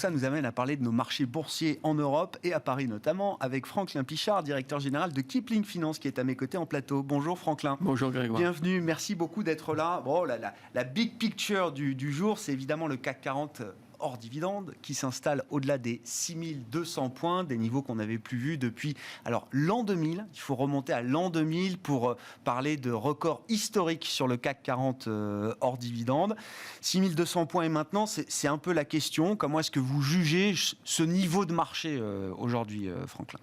ça nous amène à parler de nos marchés boursiers en Europe et à Paris notamment, avec Franklin Pichard, directeur général de Kipling Finance, qui est à mes côtés en plateau. Bonjour Franklin. Bonjour Grégoire. Bienvenue, merci beaucoup d'être là. Bon, la big picture du jour, c'est évidemment le CAC 40 hors dividende, qui s'installe au-delà des 6200 points, des niveaux qu'on n'avait plus vus depuis l'an 2000. Il faut remonter à l'an 2000 pour parler de records historiques sur le CAC 40 hors dividende. 6200 points et maintenant, c'est un peu la question. Comment est-ce que vous jugez ce niveau de marché aujourd'hui, Franklin ?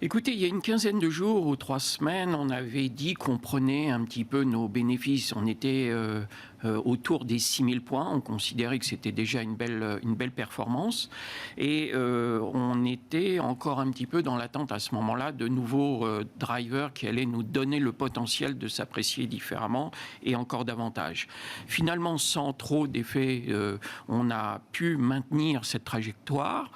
Écoutez, il y a une quinzaine de jours ou 3 semaines, on avait dit qu'on prenait un petit peu nos bénéfices. On était autour des 6000 points. On considérait que c'était déjà une belle performance. Et on était encore un petit peu dans l'attente à ce moment-là de nouveaux drivers qui allaient nous donner le potentiel de s'apprécier différemment et encore davantage. Finalement, sans trop d'effet, on a pu maintenir cette trajectoire.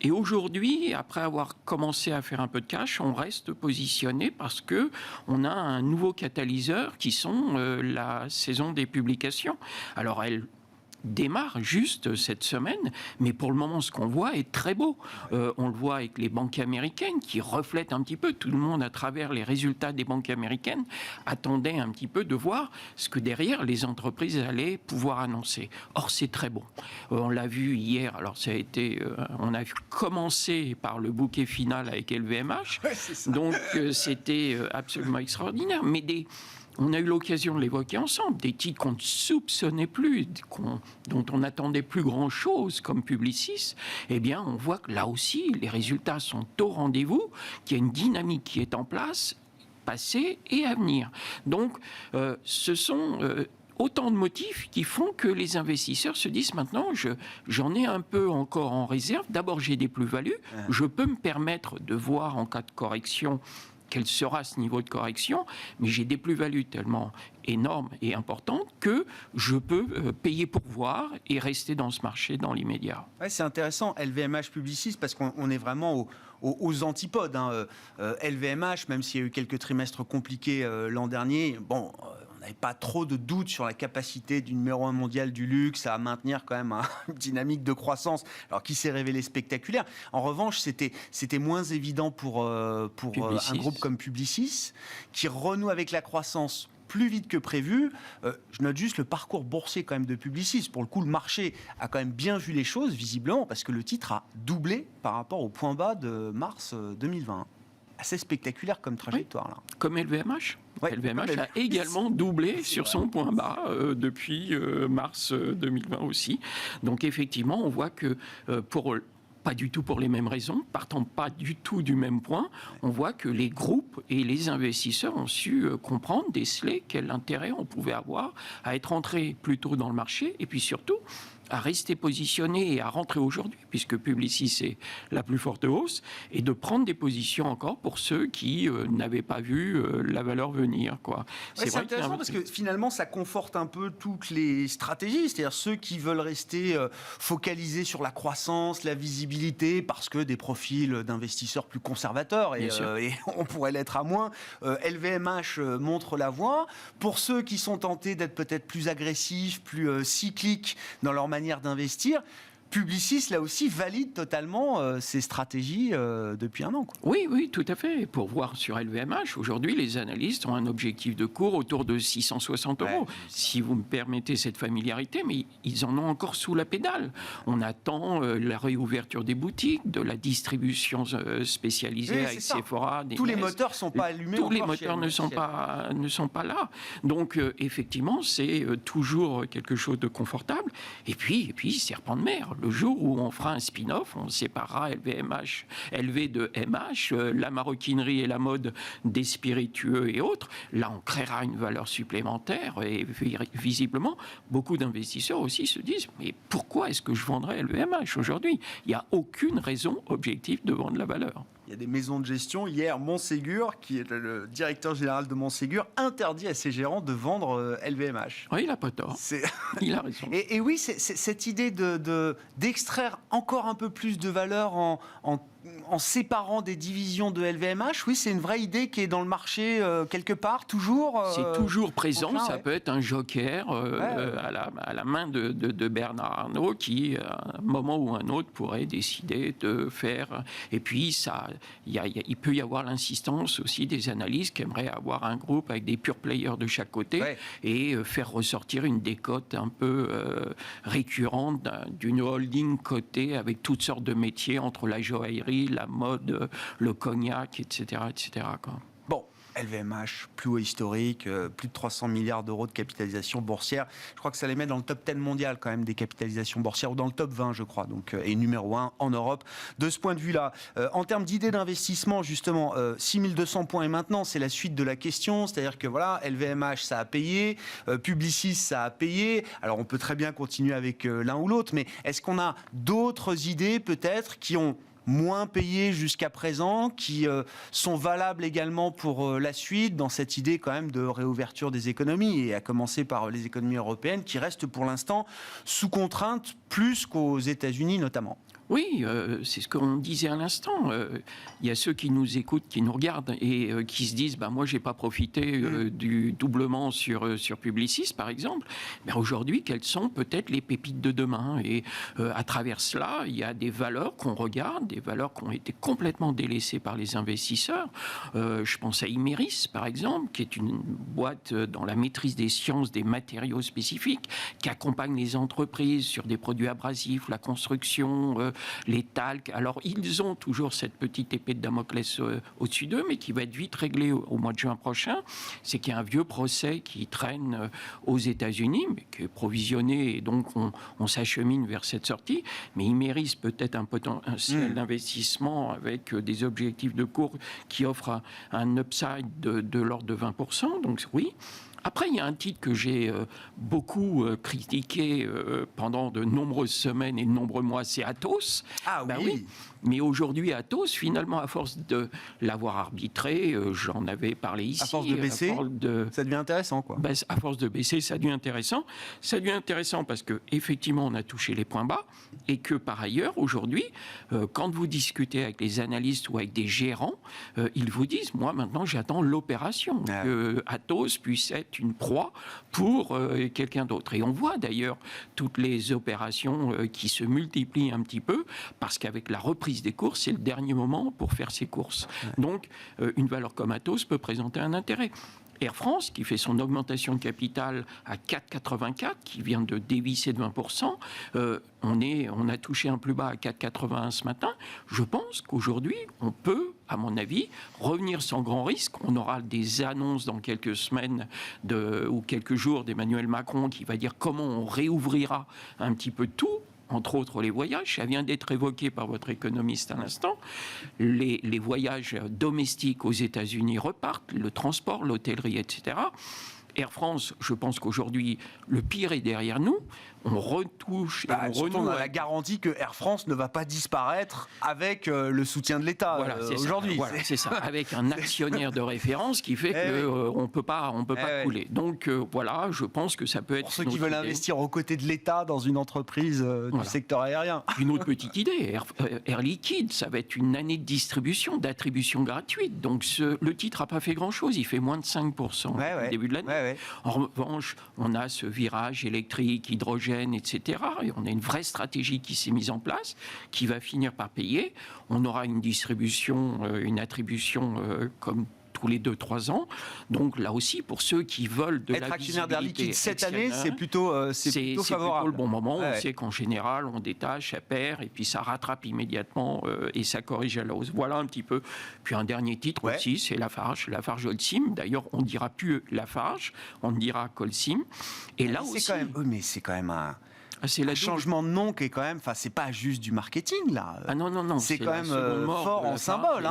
Et aujourd'hui, après avoir commencé à faire un peu de cash, on reste positionné parce que on a un nouveau catalyseur qui sont la saison des publications. Alors elle démarre juste cette semaine, mais pour le moment, ce qu'on voit est très beau. On le voit avec les banques américaines qui reflètent un petit peu. Tout le monde, à travers les résultats des banques américaines, attendait un petit peu de voir ce que derrière les entreprises allaient pouvoir annoncer. Or, c'est très bon. On l'a vu hier. Alors, ça a été, on a commencé par le bouquet final avec LVMH. Ouais, donc, c'était absolument extraordinaire. Mais on a eu l'occasion de l'évoquer ensemble, des titres qu'on ne soupçonnait plus, dont on n'attendait plus grand-chose, comme Publicis. Eh bien, on voit que là aussi, les résultats sont au rendez-vous, qu'il y a une dynamique qui est en place, passée et à venir. Donc, ce sont autant de motifs qui font que les investisseurs se disent maintenant, j'en ai un peu encore en réserve. D'abord, j'ai des plus-values. Je peux me permettre de voir en cas de correction quel sera ce niveau de correction, mais j'ai des plus-values tellement énormes et importantes que je peux payer pour voir et rester dans ce marché dans l'immédiat. Ouais, c'est intéressant, LVMH Publicis, parce qu'on est vraiment aux antipodes. LVMH, même s'il y a eu quelques trimestres compliqués l'an dernier, on n'avait pas trop de doutes sur la capacité du numéro 1 mondial du luxe à maintenir quand même une dynamique de croissance, alors qui s'est révélée spectaculaire. En revanche, c'était moins évident pour un groupe comme Publicis, qui renoue avec la croissance plus vite que prévu. Je note juste le parcours boursier quand même de Publicis. Pour le coup, le marché a quand même bien vu les choses, visiblement, parce que le titre a doublé par rapport au point bas de mars 2020. Assez spectaculaire comme trajectoire, là. Comme LVMH. Ouais, LVMH a également doublé sur son point bas depuis mars 2020 aussi. Donc effectivement, on voit que pas du tout pour les mêmes raisons, partant pas du tout du même point, on voit que les groupes et les investisseurs ont su comprendre, déceler quel intérêt on pouvait avoir à être entré plus tôt dans le marché et puis surtout à rester positionné et à rentrer aujourd'hui, puisque Publicis c'est la plus forte hausse, et de prendre des positions encore pour ceux qui n'avaient pas vu la valeur venir, quoi. C'est intéressant parce que finalement ça conforte un peu toutes les stratégies, c'est-à-dire ceux qui veulent rester focalisés sur la croissance, la visibilité, parce que des profils d'investisseurs plus conservateurs, et on pourrait l'être à moins. LVMH montre la voie. Pour ceux qui sont tentés d'être peut-être plus agressifs, plus cycliques dans leur manière d'investir, Publicis, là aussi, valide totalement ces stratégies depuis un an, quoi. Oui, tout à fait. Pour voir sur LVMH, aujourd'hui, les analystes ont un objectif de cours autour de 660 €. Ouais. Si vous me permettez cette familiarité, mais ils en ont encore sous la pédale. On attend la réouverture des boutiques, de la distribution spécialisée avec Sephora. Tous les moteurs ne sont pas allumés. Tous les moteurs ne sont pas là. Donc, effectivement, c'est toujours quelque chose de confortable. Et puis serpent de mer. Le jour où on fera un spin-off, on séparera LV de MH, la maroquinerie et la mode des spiritueux et autres. Là, on créera une valeur supplémentaire et visiblement, beaucoup d'investisseurs aussi se disent « Mais pourquoi est-ce que je vendrais LVMH aujourd'hui ?» Il n'y a aucune raison objective de vendre la valeur. Il y a des maisons de gestion. Hier, Montségur, qui est le directeur général de Montségur, interdit à ses gérants de vendre LVMH. Oui, il n'a pas tort. Il a raison. Et oui, c'est cette idée d'extraire encore un peu plus de valeur en en séparant des divisions de LVMH, oui, c'est une vraie idée qui est dans le marché quelque part, toujours. C'est toujours présent, enfin, ça peut être un joker à la main de Bernard Arnault qui, à un moment ou un autre, pourrait décider de faire... Et puis, il peut y avoir l'insistance aussi des analystes qui aimeraient avoir un groupe avec des pure players de chaque côté et faire ressortir une décote un peu récurrente d'une holding cotée avec toutes sortes de métiers entre la joaillerie, la mode, le cognac, etc. etc. quoi. Bon, LVMH, plus haut historique, plus de 300 milliards d'euros de capitalisation boursière. Je crois que ça les met dans le top 10 mondial quand même des capitalisations boursières, ou dans le top 20 je crois, donc, et numéro 1 en Europe. De ce point de vue-là, en termes d'idées d'investissement, justement, 6200 points et maintenant, c'est la suite de la question, c'est-à-dire que voilà, LVMH ça a payé, Publicis ça a payé, alors on peut très bien continuer avec l'un ou l'autre, mais est-ce qu'on a d'autres idées peut-être qui ont moins payés jusqu'à présent, qui sont valables également pour la suite, dans cette idée quand même de réouverture des économies, et à commencer par les économies européennes, qui restent pour l'instant sous contrainte, plus qu'aux États-Unis notamment. Oui, c'est ce qu'on disait à l'instant. Il y a ceux qui nous écoutent, qui nous regardent et qui se disent moi, je n'ai pas profité du doublement sur Publicis, par exemple. Mais aujourd'hui, quelles sont peut-être les pépites de demain? Et à travers cela, il y a des valeurs qu'on regarde, des valeurs qui ont été complètement délaissées par les investisseurs. Je pense à Imerys, par exemple, qui est une boîte dans la maîtrise des sciences des matériaux spécifiques, qui accompagne les entreprises sur des produits abrasifs, la construction, les talcs. Alors, ils ont toujours cette petite épée de Damoclès au-dessus d'eux, mais qui va être vite réglée au mois de juin prochain. C'est qu'il y a un vieux procès qui traîne aux États-Unis, mais qui est provisionné, et donc on s'achemine vers cette sortie. Mais Imerys peut être un potentiel d'investissement avec des objectifs de cours qui offrent un upside de l'ordre de 20%. Donc, oui. Après, il y a un titre que j'ai beaucoup critiqué pendant de nombreuses semaines et de nombreux mois, c'est Atos. Ah oui. Mais aujourd'hui, Atos, finalement, à force de l'avoir arbitré, j'en avais parlé ici. À force de baisser, ça devient intéressant, quoi. À force de baisser, ça devient intéressant. Ça devient intéressant parce qu'effectivement, on a touché les points bas et que, par ailleurs, aujourd'hui, quand vous discutez avec les analystes ou avec des gérants, ils vous disent, moi, maintenant, j'attends l'opération, que Atos puisse être une proie pour quelqu'un d'autre. Et on voit d'ailleurs toutes les opérations qui se multiplient un petit peu parce qu'avec la reprise des courses, c'est le dernier moment pour faire ses courses. Donc, une valeur comme Atos peut présenter un intérêt. Air France, qui fait son augmentation de capital à 4,84, qui vient de dévisser de 20%, on a touché un plus bas à 4,81 ce matin. Je pense qu'aujourd'hui, on peut, à mon avis, revenir sans grand risque. On aura des annonces dans quelques semaines ou quelques jours d'Emmanuel Macron qui va dire comment on réouvrira un petit peu tout. Entre autres les voyages, ça vient d'être évoqué par votre économiste à l'instant. Les voyages domestiques aux États-Unis repartent, le transport, l'hôtellerie, etc. Air France, je pense qu'aujourd'hui, le pire est derrière nous. On retouche et on renoue. On a la garantie que Air France ne va pas disparaître avec le soutien de l'État aujourd'hui. Voilà, c'est ça, avec un actionnaire de référence qui fait qu'on ne peut pas couler. Donc voilà, je pense que ça peut être... Pour ceux qui veulent investir aux côtés de l'État dans une entreprise du secteur aérien. Une autre petite idée, Air Liquide, ça va être une année de distribution, d'attribution gratuite. Donc le titre n'a pas fait grand-chose, il fait moins de 5% au début de l'année. En revanche, on a ce virage électrique, hydrogène, etc. Et on a une vraie stratégie qui s'est mise en place, qui va finir par payer. On aura une distribution, une attribution comme tous les 2-3 ans. Donc là aussi, pour ceux qui veulent de être la actionnaire d'Air Liquide cette année, c'est plutôt favorable. C'est plutôt le bon moment. On sait qu'en général, on détache, ça perd, et puis ça rattrape immédiatement et ça corrige à la hausse. Voilà un petit peu. Puis un dernier titre aussi, c'est Lafarge Holcim. D'ailleurs, on ne dira plus Lafarge, on dira Holcim. Et là aussi... mais c'est quand même un... C'est un changement de nom qui est quand même, enfin, c'est pas juste du marketing là. Ah non, c'est quand même fort en symbole.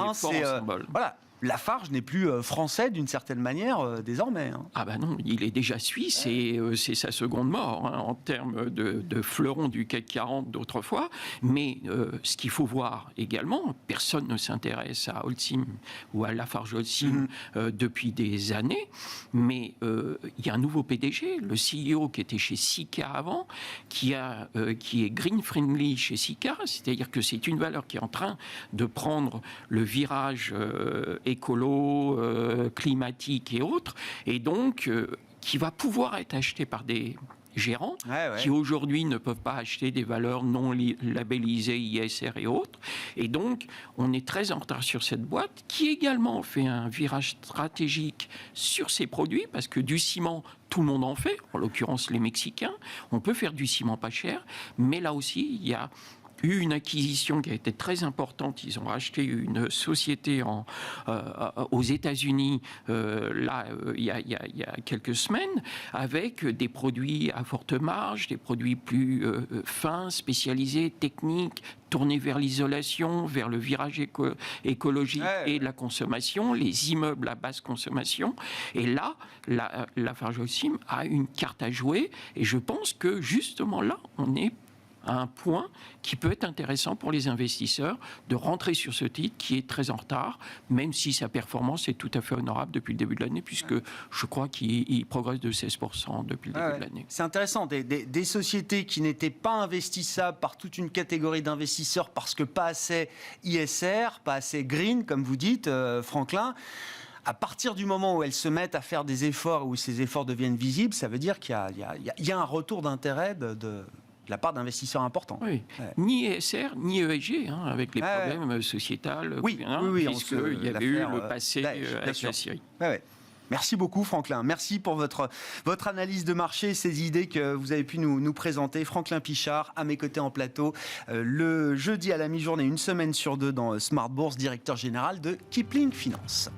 Voilà. Lafarge n'est plus français d'une certaine manière désormais. Hein. Ah ben non, il est déjà suisse et c'est sa seconde mort hein, en termes de fleuron du CAC 40 d'autrefois. Mais ce qu'il faut voir également, personne ne s'intéresse à Holcim ou à Lafarge Holcim depuis des années, mais il y a un nouveau PDG, le CEO qui était chez Sika avant, qui est green friendly chez Sika, c'est-à-dire que c'est une valeur qui est en train de prendre le virage écolo, climatique et autres, et donc qui va pouvoir être acheté par des gérants qui aujourd'hui ne peuvent pas acheter des valeurs non labellisées ISR et autres. Et donc, on est très en retard sur cette boîte qui également fait un virage stratégique sur ses produits parce que du ciment, tout le monde en fait, en l'occurrence les Mexicains. On peut faire du ciment pas cher, mais là aussi, il y a eu une acquisition qui a été très importante. Ils ont racheté une société aux États-Unis il y a quelques semaines avec des produits à forte marge, des produits plus fins, spécialisés, techniques, tournés vers l'isolation, vers le virage écologique et la consommation, les immeubles à basse consommation. Et là, Lafarge Holcim a une carte à jouer. Et je pense que justement là, on est à un point qui peut être intéressant pour les investisseurs de rentrer sur ce titre qui est très en retard, même si sa performance est tout à fait honorable depuis le début de l'année, puisque je crois qu'il progresse de 16% depuis le début de l'année. C'est intéressant, des sociétés qui n'étaient pas investissables par toute une catégorie d'investisseurs parce que pas assez ISR, pas assez green, comme vous dites, Franklin. À partir du moment où elles se mettent à faire des efforts, où ces efforts deviennent visibles, ça veut dire qu'il y a un retour d'intérêt de la part d'investisseurs importants. Oui. Ni ESR, ni ESG, hein, avec les problèmes sociétals, puisqu'il y avait eu le passé avec la Syrie. Merci beaucoup, Franklin. Merci pour votre analyse de marché, ces idées que vous avez pu nous présenter. Franklin Pichard, à mes côtés en plateau, le jeudi à la mi-journée, une semaine sur deux dans Smart Bourse, directeur général de Kipling Finance.